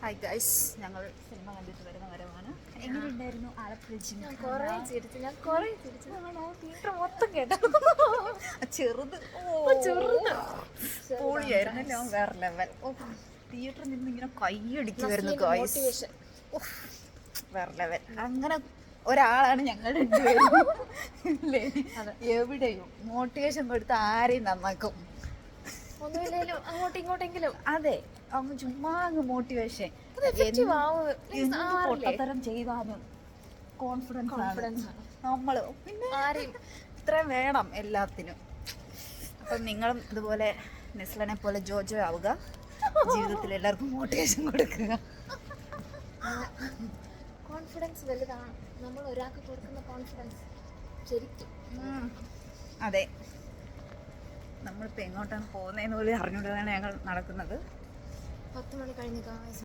Hi guys, ഞങ്ങൾ cinema കണ്ടിട്ട് വരുന്ന വരവാണ്. എങ്ങനെയുണ്ടായിരുന്നു ആലപ്പുഴ ഞാൻ കുറേ ചിരിച്ചു. തിയേറ്റർ മൊത്തം കേട്ടോ. ചെറുത് പൊളിയായിരുന്നല്ലോ, വേറെ ലെവൽ. തിയേറ്ററിൽ നിന്ന് ഇങ്ങനെ കൈയടിക്കുമായിരുന്നു ഗൈസ്, വേറെ ലെവൽ. അങ്ങനെ ഒരാളാണ് ഞങ്ങൾ രണ്ടുപേരും അല്ലേ? എവിടെയും മോട്ടിവേഷൻ കൊടുത്ത് ആരെയും നന്നാക്കും. ഒന്നുമില്ലേലും അങ്ങോട്ടും ഇങ്ങോട്ടെങ്കിലും. അതെ, അങ്ങ് ചുമ്മാ അങ്ങ് മോട്ടിവേഷൻ. പൊട്ടത്തരം ചെയ്താലും കോൺഫിഡൻസ് ആണ് നമ്മള്. പിന്നെ ആരെയും ഇത്രയും വേണം എല്ലാത്തിനും. അപ്പം നിങ്ങളും ഇതുപോലെ നെസ്ലനെ പോലെ ജോജോ ആവുക, ജീവിതത്തിൽ എല്ലാവർക്കും മോട്ടിവേഷൻ കൊടുക്കുക. കോൺഫിഡൻസ് വലുതാണ്. നമ്മൾ ഒരാൾക്ക് കൊടുക്കുന്ന കോൺഫിഡൻസ് ശരിക്കും. അതെ, നമ്മളിപ്പോൾ എങ്ങോട്ടാണ് പോകുന്നതെന്ന് പോലും അറിഞ്ഞുകൊണ്ടാണ് ഞങ്ങൾ നടക്കുന്നത്. 10 മണി കഴിഞ്ഞ്